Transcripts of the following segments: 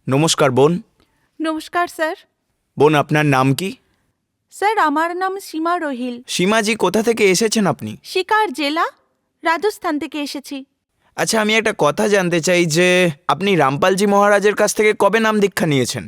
নমস্কার বোন। নমস্কার স্যার। বোন, আপনার নাম কি? স্যার আমার নাম সীমা রহিল। সীমাজি, কোথা থেকে এসেছেন আপনি? শিকার জেলা, রাজস্থান থেকে এসেছি। আচ্ছা, আমি একটা কথা জানতে চাই যে আপনি রামপালজি মহারাজের কাছ থেকে কবে নাম দীক্ষা নিয়েছেন?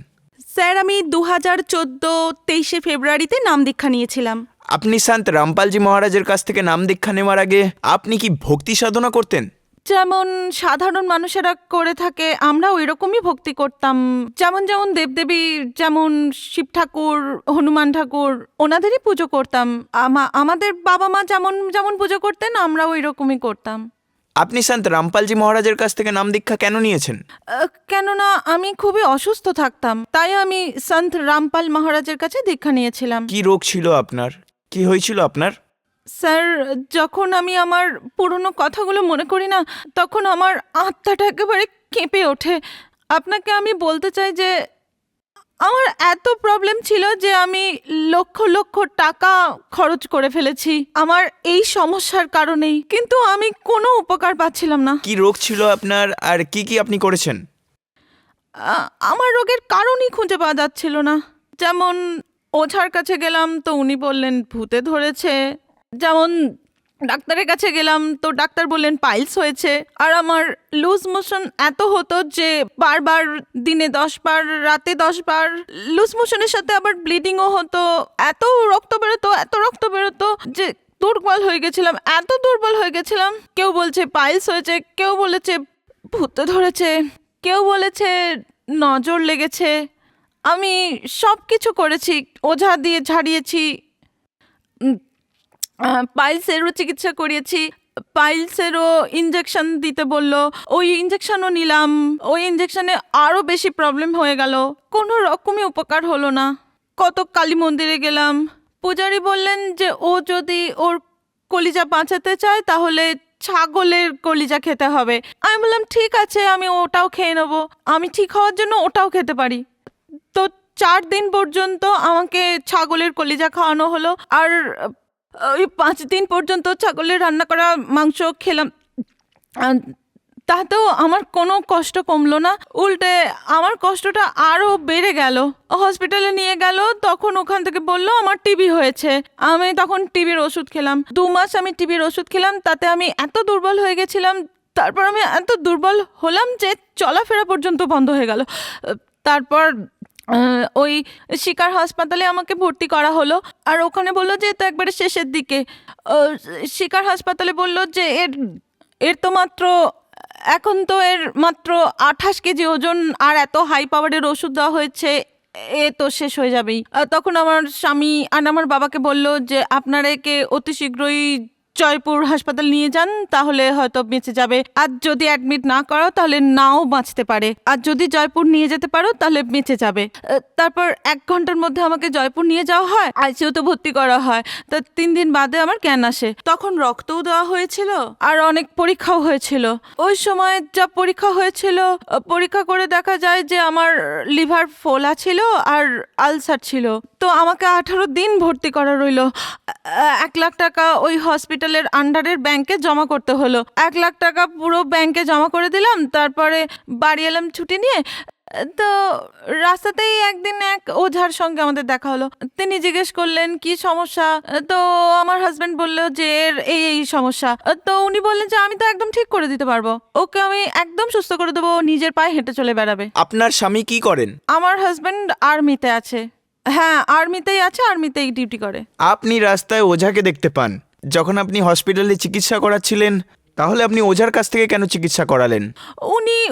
স্যার আমি 2014 ফেব্রুয়ারিতে নাম দীক্ষা নিয়েছিলাম। আপনি সন্ত রামপালজি মহারাজের কাছ থেকে নাম দীক্ষা নেওয়ার আগে আপনি কি ভক্তি সাধনা করতেন? যেমন সাধারণ মানুষেরা করে থাকে আমরা ওই রকমই ভক্তি করতাম। যেমন যেমন দেবদেবী, যেমন শিব ঠাকুর, হনুমান ঠাকুর, ওনাদেরই পুজো করতাম। আমাদের বাবা মা যেমন যেমন পুজো করতেন আমরা ওই রকমই করতাম। আপনি সন্ত রামপালজি মহারাজের কাছ থেকে নাম দীক্ষা কেন নিয়েছেন? কেননা আমি খুবই অসুস্থ থাকতাম, তাই আমি সন্ত রামপাল মহারাজের কাছে দীক্ষা নিয়েছিলাম। কি রোগ ছিল আপনার? কি হয়েছিল আপনার? স্যার, যখন আমি আমার পুরনো কথাগুলো মনে করি না, তখন আমার আত্মাটা একেবারে কেঁপে ওঠে। আপনাকে আমি বলতে চাই যে আমার এত প্রবলেম ছিল যে আমি লক্ষ লক্ষ টাকা খরচ করে ফেলেছি আমার এই সমস্যার কারণেই, কিন্তু আমি কোনো উপকার পাচ্ছিলাম না। কি রোগ ছিল আপনার আর কি কি আপনি করেছেন? আমার রোগের কারণই খুঁজে পাওয়া যাচ্ছিল না। যেমন ওঝার কাছে গেলাম তো উনি বললেন ভূতে ধরেছে, যেমন ডাক্তারের কাছে গেলাম তো ডাক্তার বললেন পাইলস হয়েছে। আর আমার লুজ মোশন এত হতো যে বারবার দিনে 10 বার, রাতে 10 বার লুজ মোশনের সাথে আবার ব্লিডিংও হতো। এত রক্ত বেরোতো যে দুর্বল হয়ে গেছিলাম, এত দুর্বল হয়ে গেছিলাম। কেউ বলছে পাইলস হয়েছে, কেউ বলেছে ভূতে ধরেছে, কেউ বলেছে নজর লেগেছে। আমি সব কিছু করেছি, ওঝা দিয়ে ঝাড়িয়েছি, পাইলসেরও চিকিৎসা করিয়েছি, পাইলসেরও ইঞ্জেকশন দিতে বললো, ওই ইঞ্জেকশনও নিলাম। ওই ইঞ্জেকশনে আরও বেশি প্রবলেম হয়ে গেল, কোনো রকমই উপকার হলো না। কত কালী মন্দিরে গেলাম, পূজারি বললেন যে ও যদি ওর কলিজা বাঁচাতে চায় তাহলে ছাগলের কলিজা খেতে হবে। আমি বললাম ঠিক আছে, আমি ওটাও খেয়ে নেবো, আমি ঠিক হওয়ার জন্য ওটাও খেতে পারি। তো 4 দিন পর্যন্ত আমাকে ছাগলের কলিজা খাওয়ানো হলো, আর ওই 5 দিন পর্যন্ত ছাগলের রান্না করা মাংস খেলাম। তাতেও আমার কোনো কষ্ট কমলো না, উল্টে আমার কষ্টটা আরও বেড়ে গেল। হসপিটালে নিয়ে গেল, তখন ওখান থেকে বললো আমার টিবি হয়েছে। আমি তখন টিবির ওষুধ খেলাম, 2 মাস আমি টিবির ওষুধ খেলাম। তাতে আমি এত দুর্বল হয়ে গেছিলাম, তারপর আমি এত দুর্বল হলাম যে চলাফেরা পর্যন্ত বন্ধ হয়ে গেল। তারপর ওই শিকার হাসপাতালে আমাকে ভর্তি করা হলো, আর ওখানে বললো যে এটা একবারে শেষের দিকে। শিকার হাসপাতালে বললো যে এর তো মাত্র এখন তো এর মাত্র 28 কেজি ওজন, আর এত হাই পাওয়ারের ওষুধ দেওয়া হয়েছে, এ তো শেষ হয়ে যাবেই। তখন আমার স্বামী আর আমার বাবাকে বললো যে আপনারা একে অতি শীঘ্রই জয়পুর হাসপাতাল নিয়ে যান, তাহলে হয়তো বেঁচে যাবে। আর যদি অ্যাডমিট না করো তাহলে নাও বাঁচতে পারে, আর যদি জয়পুর নিয়ে যেতে পারো তাহলে বেঁচে যাবে। তারপর 1 ঘন্টার মধ্যে আমাকে জয়পুর নিয়ে যাওয়া হয়, আইসিইউতে ভর্তি করা হয়। তা 3 দিন বাদে আমার জ্ঞান আসে। তখন রক্তও দেওয়া হয়েছিল আর অনেক পরীক্ষাও হয়েছিল। ওই সময় যা পরীক্ষা হয়েছিল, পরীক্ষা করে দেখা যায় যে আমার লিভার ফোলা ছিল আর আলসার ছিল। তো আমাকে 18 দিন ভর্তি করা রইল। 1 লাখ টাকা ওই হসপিটালের আন্ডারের ব্যাংকে জমা করতে হলো। 1 লাখ টাকা পুরো ব্যাংকে জমা করে দিলাম। তারপরে বাড়ি এলাম ছুটি নিয়ে। তো রাস্তাতেই একদিন এক ওঝার সঙ্গে আমাদের দেখা হলো। তিনি জিজ্ঞেস করলেন কি সমস্যা। তো আমার হাজবেন্ড বললো যে এর এই সমস্যা। তো উনি বললেন যে আমি তো একদম ঠিক করে দিতে পারবো, ওকে আমি একদম সুস্থ করে দেবো, নিজের পায়ে হেঁটে চলে বেড়াবে। আপনার স্বামী কি করেন? আমার হাজবেন্ড আর্মিতে আছে। হ্যাঁ, আর্মিতেই আছে, আর্মিতেই ডিউটি করে। আপনি রাস্তায় ওঝাকে দেখতে পান, যখন আপনি হসপিটালে চিকিৎসা করাচ্ছিলেন, তাহলে আপনি ওঝার কাছ থেকে কেন চিকিৎসা করালেন?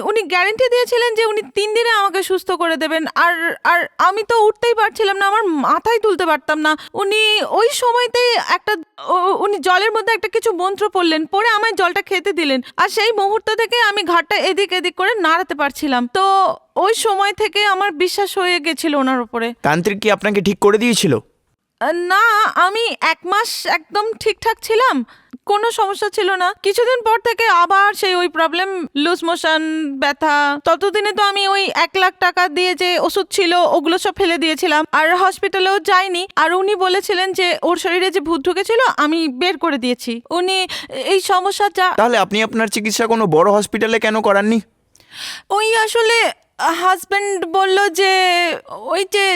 উনি গ্যারান্টি দিয়েছিলেন যে উনি 3 দিনে আমাকে সুস্থ করে দেবেন। আর আর আমি তো উঠতেই পারছিলাম না, আমার মাথায় তুলতে পারতাম না। উনি ওই সময়তেই উনি জলের মধ্যে একটা কিছু মন্ত্র পড়লেন, পরে আমায় জলটা খেতে দিলেন, আর সেই মুহূর্ত থেকে আমি ঘাটটা এদিক এদিক করে নাড়াতে পারছিলাম। তো ওই সময় থেকে আমার বিশ্বাস হয়ে গেছিল ওনার উপরে। তান্ত্রিক কি আপনাকে ঠিক করে দিয়েছিল? না, আমি 1 মাস একদম ঠিকঠাক ছিলাম, কোনো সমস্যা ছিল না। কিছুদিন পর থেকে আবার সেই ওই প্রবলেম, লুজ মোশন, ব্যথা। ততদিনে তো আমি ওই 1 লাখ টাকা দিয়ে যে ওষুধ ছিল ওগুলো সব ফেলে দিয়েছিলাম, আর হসপিটালেও যাইনি। আর উনি বলেছিলেন যে ওর শরীরে যে ভূত ঢুকেছিল আমি বের করে দিয়েছি। উনি এই সমস্যাটা। তাহলে আপনি আপনার চিকিৎসা কোনো বড় হসপিটালে কেন করাননি? ওই আসলে হাজব্যান্ড বলল যে ওই যে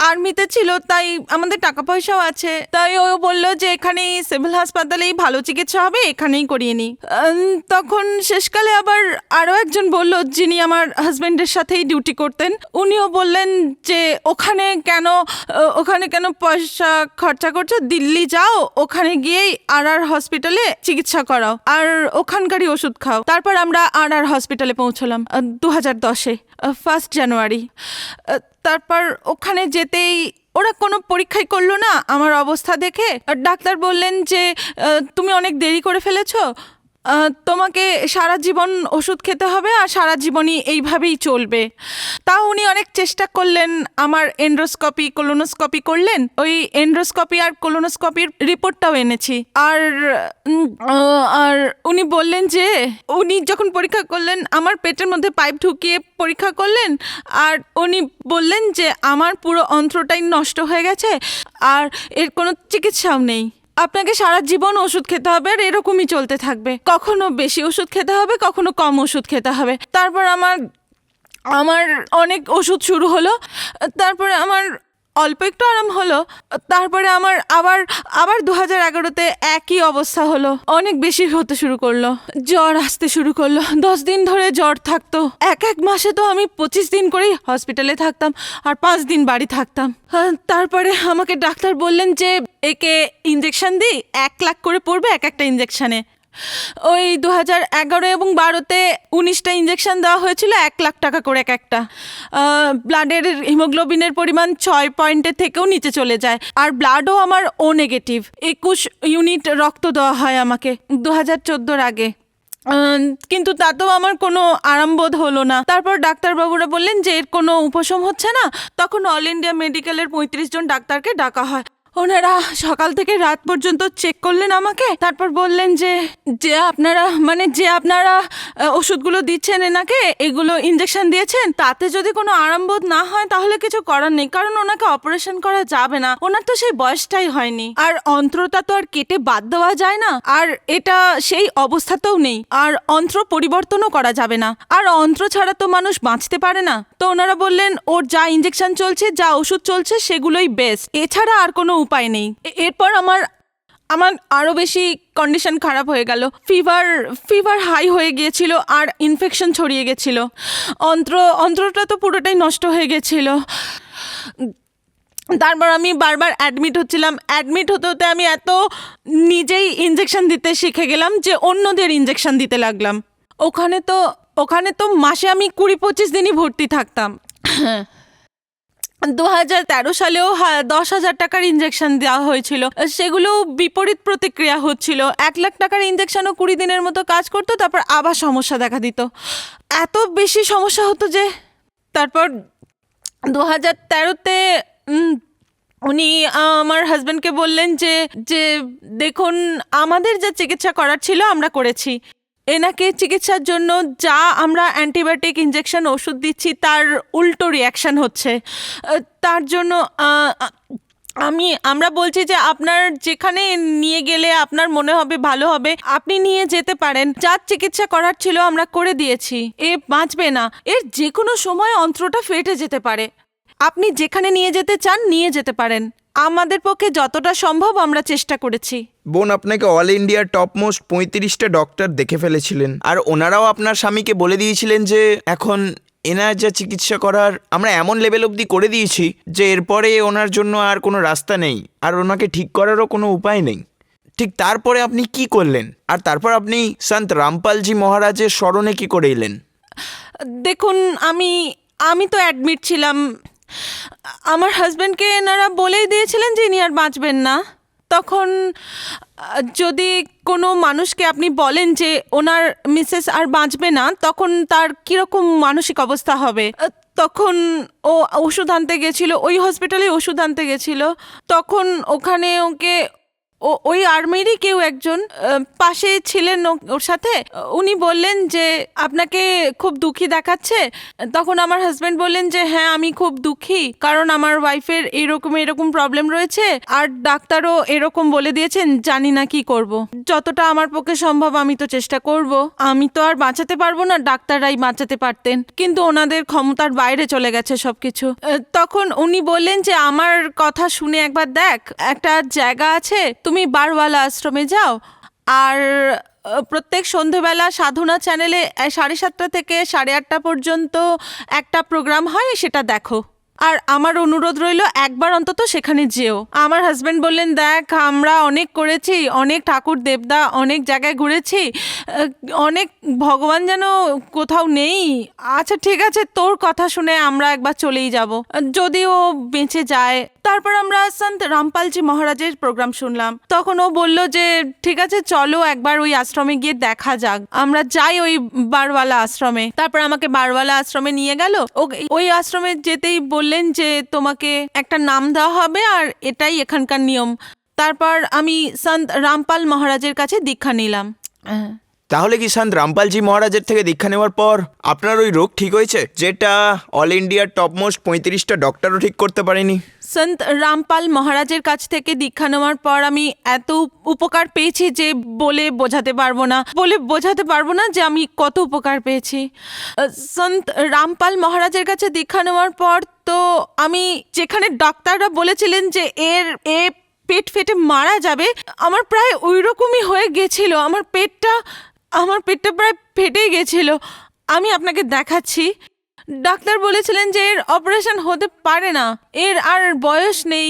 আর্মিতে ছিল, তাই আমাদের টাকা পয়সাও আছে, তাই ও বলল যে এখানেই সিভিল হাসপাতালেই ভালো চিকিৎসা হবে, এখানেই করিয়ে নি। তখন শেষকালে আবার আরও একজন বলল, যিনি আমার হাজব্যান্ডের সাথেই ডিউটি করতেন, উনিও বললেন যে ওখানে কেন পয়সা খরচা করছো, দিল্লি যাও, ওখানে গিয়েই আর হসপিটালে চিকিৎসা করাও আর ওখানকারই ওষুধ খাও। তারপর আমরা আর হসপিটালে পৌঁছলাম 2010-এ 1 জানুয়ারি। তারপর ওখানে যেতেই ওরা কোনো পরীক্ষাই করলো না আমার অবস্থা দেখে। ডাক্তার বললেন যে তুমি অনেক দেরি করে ফেলেছো, তোমাকে সারা জীবন ওষুধ খেতে হবে আর সারা জীবনই এইভাবেই চলবে। তাও উনি অনেক চেষ্টা করলেন, আমার এন্ড্রোস্কপি কোলোনোস্কপি করলেন, ওই এন্ড্রোস্কপি আর কোলোনোস্কপির রিপোর্টটাও এনেছি। আর উনি বললেন যে উনি যখন পরীক্ষা করলেন আমার পেটের মধ্যে পাইপ ঢুকিয়ে পরীক্ষা করলেন, আর উনি বললেন যে আমার পুরো অন্ত্রটাই নষ্ট হয়ে গেছে আর এর কোনো চিকিৎসাও নেই, আপনাকে সারা জীবন ওষুধ খেতে হবে আর এরকমই চলতে থাকবে, কখনো বেশি ওষুধ খেতে হবে, কখনো কম ওষুধ খেতে হবে। তারপর আমার অনেক ওষুধ শুরু হলো, তারপরে আমার অল্প একটু আরাম হলো, তারপরে আমার আবার 2011-তে একই অবস্থা হলো, অনেক বেশি হতে শুরু করলো, জ্বর আসতে শুরু করলো, 10 দিন ধরে জ্বর থাকতো। এক মাসে তো আমি 25 দিন করেই হসপিটালে থাকতাম আর 5 দিন বাড়ি থাকতাম। তারপরে আমাকে ডাক্তার বললেন যে একে ইঞ্জেকশন দিই, 1 লাখ করে পড়বে একটা ইঞ্জেকশনে। ওই 2011 এবং 12-তে 19টা ইঞ্জেকশন দেওয়া হয়েছিল, 1 লাখ টাকা করে একটা। ব্লাডের হিমোগ্লোবিনের পরিমাণ 6 পয়েন্টের থেকেও নিচে চলে যায়, আর ব্লাডও আমার ও নেগেটিভ। 21 ইউনিট রক্ত দেওয়া হয় আমাকে 2014-র আগে, কিন্তু তাতেও আমার কোনো আরামবোধ হলো না। তারপর ডাক্তারবাবুরা বললেন যে এর কোনো উপশম হচ্ছে না। তখন অল ইন্ডিয়া মেডিকেলের 35 জন ডাক্তারকে ডাকা হয়, ওনারা সকাল থেকে রাত পর্যন্ত চেক করলেন আমাকে। তারপর বললেন যে আপনারা ওষুধগুলো দিচ্ছেন এনাকে, এগুলো ইঞ্জেকশন দিয়েছেন, তাতে যদি কোনো আরামবোধ না হয় তাহলে কিছু করার নেই, কারণ ওনাকে অপারেশন করা যাবে না, ওনার তো সেই বয়সটাই হয়নি, আর অন্ত্রটা তো আর কেটে বাদ দেওয়া যায় না, আর এটা সেই অবস্থাতেও নেই, আর অন্ত্র পরিবর্তনও করা যাবে না, আর অন্ত্র ছাড়া তো মানুষ বাঁচতে পারে না। তো ওনারা বললেন ওর যা ইঞ্জেকশন চলছে, যা ওষুধ চলছে সেগুলোই বেস্ট, এছাড়া আর কোনো উপায় নেই। এরপর আমার আরো বেশি কন্ডিশন খারাপ হয়ে গেল, ফিভার হাই হয়ে গিয়েছিল আর ইনফেকশন ছড়িয়ে গেছিল, অন্ত্রটা তো পুরোটাই নষ্ট হয়ে গেছিল। তারপর আমি বারবার অ্যাডমিট হচ্ছিলাম, অ্যাডমিট হতে হতে আমি এত নিজেই ইঞ্জেকশন দিতে শিখে গেলাম যে অন্যদের ইঞ্জেকশন দিতে লাগলাম। ওখানে তো মাসে আমি 20-25 দিনই ভর্তি থাকতাম। 2013 সালেও 10,000 টাকার ইঞ্জেকশন দেওয়া হয়েছিল, সেগুলো বিপরীত প্রতিক্রিয়া হচ্ছিল। 1 লাখ টাকার ইঞ্জেকশনও 20 দিনের মতো কাজ করতো, তারপর আবার সমস্যা দেখা দিত, এত বেশি সমস্যা হতো যে। তারপর 2013-তে উনি আমার হাজব্যান্ডকে বললেন যে দেখুন, আমাদের যা চিকিৎসা করার ছিল আমরা করেছি, এনাকে চিকিৎসার জন্য যা আমরা অ্যান্টিবায়োটিক ইঞ্জেকশন ওষুধ দিচ্ছি তার উল্টো রিয়াকশন হচ্ছে, তার জন্য আমরা বলছি যে আপনার যেখানে নিয়ে গেলে আপনার মনে হবে ভালো হবে আপনি নিয়ে যেতে পারেন, যার চিকিৎসা করার ছিল আমরা করে দিয়েছি, এ বাঁচবে না, এর যে কোনো সময় অন্ত্রটা ফেটে যেতে পারে, আপনি যেখানে নিয়ে যেতে চান নিয়ে যেতে পারেন, আমাদের পক্ষে যতটা সম্ভব আমরা চেষ্টা করেছি। বোন, আপনাকে অল ইন্ডিয়ার টপ মোস্ট 35টা ডক্টর দেখে ফেলেছিলেন, আর ওনারাও আপনার স্বামীকে বলে দিয়েছিলেন যে এখন এনার যা চিকিৎসা করার আমরা এমন লেভেল অবধি করে দিয়েছি যে এরপরে ওনার জন্য আর কোনো রাস্তা নেই, আর ওনাকে ঠিক করারও কোনো উপায় নেই। ঠিক তারপরে আপনি কি করলেন, আর তারপর আপনি সন্ত রামপালজি মহারাজের স্মরণে কি করে এলেন? দেখুন, আমি তো অ্যাডমিট ছিলাম, আমার হাজব্যান্ডকে এনারা বলেই দিয়েছিলেন যে ইনি আর বাঁচবেন না। তখন যদি কোনো মানুষকে আপনি বলেন যে ওনার মিসেস আর বাঁচবে না, তখন তার কীরকম মানসিক অবস্থা হবে। তখন ও ওষুধ আনতে গেছিলো, ওই হসপিটালে ওষুধ আনতে গেছিলো, তখন ওখানে ওকে ওই আর্মিরই কেউ একজন পাশে ছিলেন ওর সাথে। উনি বললেন যে আপনাকে খুব দুঃখী দেখাচ্ছে। তখন আমার হাজবেন্ড বললেন যে হ্যাঁ আমি খুব দুঃখী, কারণ আমার ওয়াইফের এরকম প্রবলেম রয়েছে, আর ডাক্তারও এরকম বলে দিয়েছেন, জানি না কি করব। যতটা আমার পক্ষে সম্ভব আমি তো চেষ্টা করব। আমি তো আর বাঁচাতে পারবো না, ডাক্তাররাই বাঁচাতে পারতেন, কিন্তু ওনাদের ক্ষমতার বাইরে চলে গেছে সবকিছু। তখন উনি বললেন যে আমার কথা শুনে একবার দেখ, একটা জায়গা আছে, তুমি বারওয়ালা আশ্রমে যাও, আর প্রত্যেক সন্ধেবেলা সাধনা চ্যানেলে 7:30 থেকে 8:30 পর্যন্ত একটা প্রোগ্রাম হয়, সেটা দেখো। আর আমার অনুরোধ রইল একবার অন্তত সেখানে যেও। আমার হাজবেন্ড বললেন দেখ আমরা অনেক করেছি, অনেক ঠাকুর দেবতা অনেক জায়গায় ঘুরেছি, অনেক ভগবান যেন কোথাও নেই। আচ্ছা ঠিক আছে, তোর কথা শুনে আমরা একবার চলেই যাব, যদি ও বেঁচে যায়। তারপর আমরা সন্ত রামপালজি মহারাজের প্রোগ্রাম শুনলাম। তখন ও বলল যে ঠিক আছে চলো একবার ওই আশ্রমে গিয়ে দেখা যাক। আমরা যাই ওই বারওয়ালা আশ্রমে। তারপর আমাকে বারওয়ালা আশ্রমে নিয়ে গেল। ওই আশ্রমে যেতেই বললেন যে তোমাকে একটা নাম দেওয়া হবে, আর এটাই এখানকার নিয়ম। তারপর আমি সন্ত রামপাল মহারাজের কাছে দীক্ষা নিলাম। তাহলে কি সন্ত রামপালজি মহারাজের থেকে দীক্ষা নেওয়ার পর আপনার ওই রোগ ঠিক হয়েছে, যেটা অল ইন্ডিয়ার টপমোস্ট 35টা ডক্টরও ঠিক করতে পারেনি? সন্ত রামপাল মহারাজের কাছ থেকে দীক্ষা নেওয়ার পর আমি এত উপকার পেয়েছি যে বলে বোঝাতে পারবো না যে আমি কত উপকার পেয়েছি। সন্ত রামপাল মহারাজের কাছে দীক্ষা নেওয়ার পর তো আমি, যেখানে ডাক্তাররা বলেছিলেন যে এ পেট ফেটে মারা যাবে, আমার প্রায় ওই রকমই হয়ে গেছিল। আমার পেটটা প্রায় ফেটেই গেছিল। আমি আপনাকে দেখাচ্ছি। ডাক্তার বলেছিলেন যে এর অপারেশন হতে পারে না, এর আর বয়স নেই।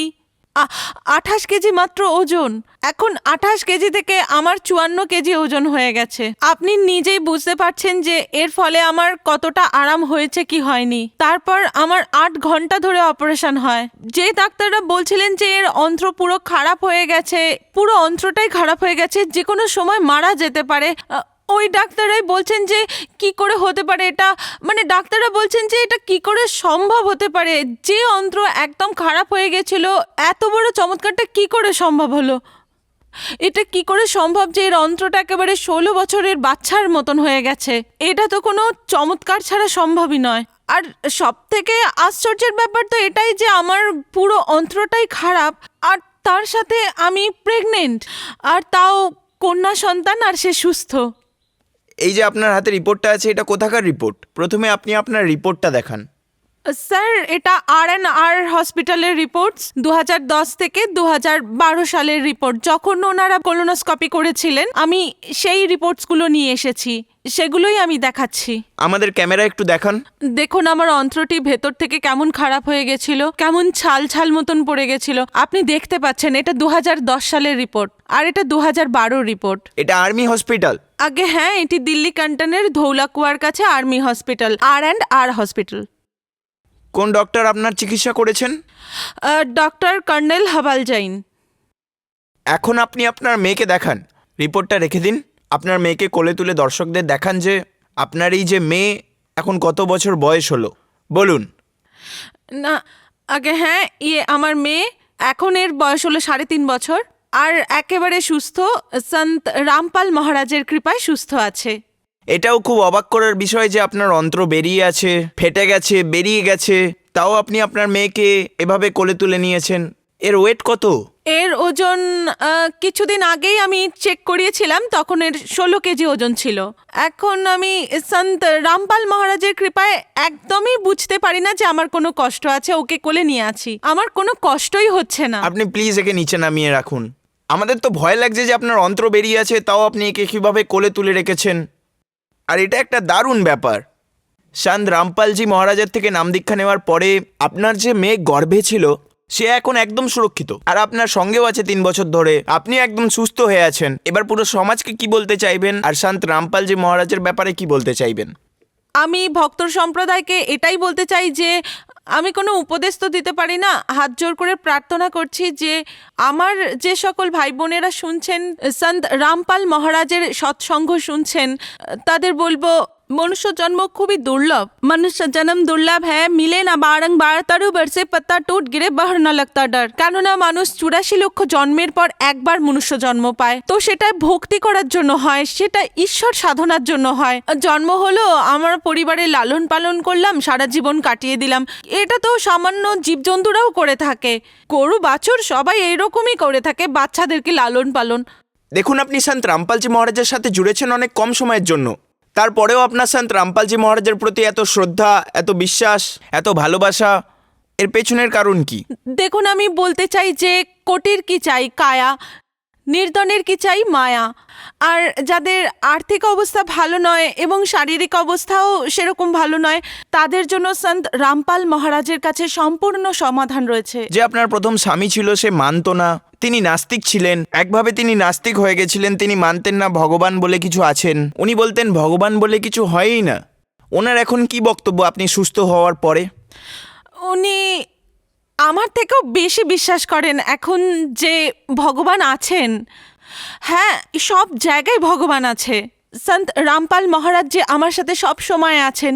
28 কেজি মাত্র ওজন। এখন 28 কেজি থেকে আমার 54 কেজি ওজন হয়ে গেছে। আপনি নিজেই বুঝতে পারছেন যে এর ফলে আমার কতটা আরাম হয়েছে কি হয়নি। তারপর আমার 8 ঘন্টা ধরে অপারেশন হয়। যে ডাক্তাররা বলছিলেন যে এর অন্ত্র পুরো খারাপ হয়ে গেছে, পুরো অন্ত্রটাই খারাপ হয়ে গেছে, যে কোনো সময় মারা যেতে পারে, ওই ডাক্তাররাই বলছেন যে কি করে হতে পারে এটা, মানে ডাক্তাররা বলছেন যে এটা কি করে সম্ভব হতে পারে, যে অন্ত্র একদম খারাপ হয়ে গেছিল, এত বড় চমৎকারটা কি করে সম্ভব হলো। এটা কি করে সম্ভব যে এর অন্ত্রটা একেবারে 16 বছরের বাচ্চার মতন হয়ে গেছে। এটা তো কোনো চমৎকার ছাড়া সম্ভবই নয়। আর সব থেকে আশ্চর্যের ব্যাপার তো এটাই যে আমার পুরো অন্ত্রটাই খারাপ, আর তার সাথে আমি প্রেগনেন্ট, আর তাও কন্যা সন্তান, আর সে সুস্থ। এই যে আপনার হাতে রিপোর্টটা আছে, এটা কোথাকার রিপোর্ট? প্রথমে আপনি আপনার রিপোর্টটা দেখান। স্যার এটা আর হসপিটালের রিপোর্টস, 2010 থেকে 2012 সালের রিপোর্ট। যখন ওনারা কোলোনোস্কপি করেছিলেন আমি সেই রিপোর্টসগুলো নিয়ে এসেছি, সেগুলোই আমি দেখাচ্ছি। আমাদের ক্যামেরা একটু দেখান। দেখুন আমার অন্ত্রটি ভেতর থেকে কেমন খারাপ হয়ে গেছিল, কেমন ছাল মতন পড়ে গেছিল। আপনি দেখতে পাচ্ছেন এটা 2010 সালের রিপোর্ট, আর এটা 2012 রিপোর্ট। এটা আর্মি হসপিটাল? আগে হ্যাঁ, এটি দিল্লি ক্যান্টনের ধৌলাকুয়ার কাছে আর্মি হসপিটাল, আর হসপিটাল। কোন ডক্টর আপনার চিকিৎসা করেছেন? Doctor colonel হাবাল Jain. এখন আপনি আপনার মেয়েকে দেখান। রিপোর্টটা রেখে দিন। আপনার মেয়েকে কোলে তুলে দর্শকদের দেখান যে আপনার এই যে মেয়ে এখন কত বছর বয়স হলো, বলুন। না আগে হ্যাঁ, আমার মেয়ে, এখন এর বয়স হলো 3.5 বছর, আর একেবারে সুস্থ। সন্ত রামপাল মহারাজের কৃপায় সুস্থ আছে। এটাও খুব অবাক করার বিষয় যে আপনার অন্ত্র বেরিয়ে আছে, ফেটে গেছে, বেরিয়ে গেছে, তাও আপনি আপনার মেয়েকে এভাবে কোলে তুলে নিয়েছেন। এর ওয়েট কত? এর ওজন কিছুদিন আগেই আমি চেক করিয়েছিলাম, তখন এর 16 কেজি ওজন ছিল। এখন আমি সন্ত রামপাল মহারাজের কৃপায় একদমই বুঝতে পারি না যে আমার কোনো কষ্ট আছে। ওকে কোলে নিয়ে আছি, আমার কোনো কষ্টই হচ্ছে না। আপনি প্লিজ একে নিচে নামিয়ে রাখুন। আমাদের তো ভয় লাগছে যে আপনার অন্ত্র বেরিয়ে আছে, তাও আপনি একে কীভাবে কোলে তুলে রেখেছেন। আর এটা একটা দারুণ ব্যাপার। সন্ত রামপালজি মহারাজের থেকে নাম দীক্ষা নেওয়ার পরে আপনার যে মেয়ে গর্ভে ছিল সে এখন একদম সুরক্ষিত, আর আপনার সঙ্গেও আছে 3 বছর ধরে। আপনি একদম সুস্থ হয়ে আছেন। এবার পুরো সমাজকে কি বলতে চাইবেন, আর সন্ত রামপালজি মহারাজের ব্যাপারে কি বলতে চাইবেন? আমি ভক্তর সম্প্রদায়কে এটাই বলতে চাই যে আমি কোনো উপদেশ তো দিতে পারি না, হাত জোর করে প্রার্থনা করছি যে আমার যে সকল ভাই বোনেরা শুনছেন, সন্ত রামপাল মহারাজের সৎসঙ্গ শুনছেন, তাদের বলবো मनुष्य जन्म खूबी दुर्लभ। मनुष्य जन्म दुर्लभ है, मिले ना बारंबार, तरु बरसे पत्ता टूट गिरे बहर ना लगता डर। কেননা মানুষ 84 লক্ষ জন্মের পর একবার মনুষ্য জন্ম পায়, তো সেটা ভক্তি করার জন্য হয়, সেটা ঈশ্বর সাধনার জন্য হয়। জন্ম হলো, আমার পরিবারে লালন পালন করলাম, সারা জীবন কাটিয়ে দিলাম। এটা তো সামান্য জীবজন্তুরাও করে থাকে, গরু বাছুর সবাই এইরকমই করে থাকে, বাচ্চাদেরকে লালন পালন। দেখুন, আপনি সন্ত রামপালজি মহারাজের সাথে জুড়েছেন অনেক কম সময়ের জন্য, তারপরেও আপনার সন্ত রামপালজি মহারাজের প্রতি এত শ্রদ্ধা, এত বিশ্বাস, এত ভালোবাসা, এর পেছনের কারণ কি? দেখুন, আমি বলতে চাই যে কোটির কি চাই কায়া, নির্ধনের কি চাই মায়া। আর যাদের আর্থিক অবস্থা ভালো নয় এবং শারীরিক অবস্থাও সেরকম ভালো নয়, তাদের জন্য সন্ত রামপাল মহারাজের কাছে সম্পূর্ণ সমাধান রয়েছে। যে আপনার প্রথম স্বামী ছিল, সে মানতো না, তিনি নাস্তিক ছিলেন, একভাবে তিনি নাস্তিক হয়ে গেছিলেন, তিনি মানতেন না ভগবান বলে কিছু আছেন, উনি বলতেন ভগবান বলে কিছু হয়ই না। ওনার এখন কি বক্তব্য আপনি সুস্থ হওয়ার পরে? উনি আমার থেকেও বেশি বিশ্বাস করেন এখন যে ভগবান আছেন। হ্যাঁ, সব জায়গায় ভগবান আছে। সন্ত রামপাল মহারাজ যে আমার সাথে সব সময় আছেন,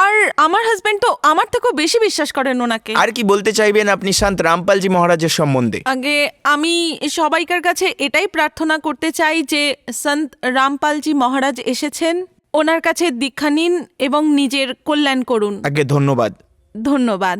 আর আমার হাজবেন্ড তো আমার থেকেও বেশি বিশ্বাস করেন ওনাকে। আর কি বলতে চাইবেন আপনি সন্ত রামপালজি মহারাজের সম্বন্ধে? আগে আমি সবাইকার কাছে এটাই প্রার্থনা করতে চাই যে সন্ত রামপালজি মহারাজ এসেছেন, ওনার কাছে দীক্ষা নিন এবং নিজের কল্যাণ করুন। আগে ধন্যবাদ। ধন্যবাদ।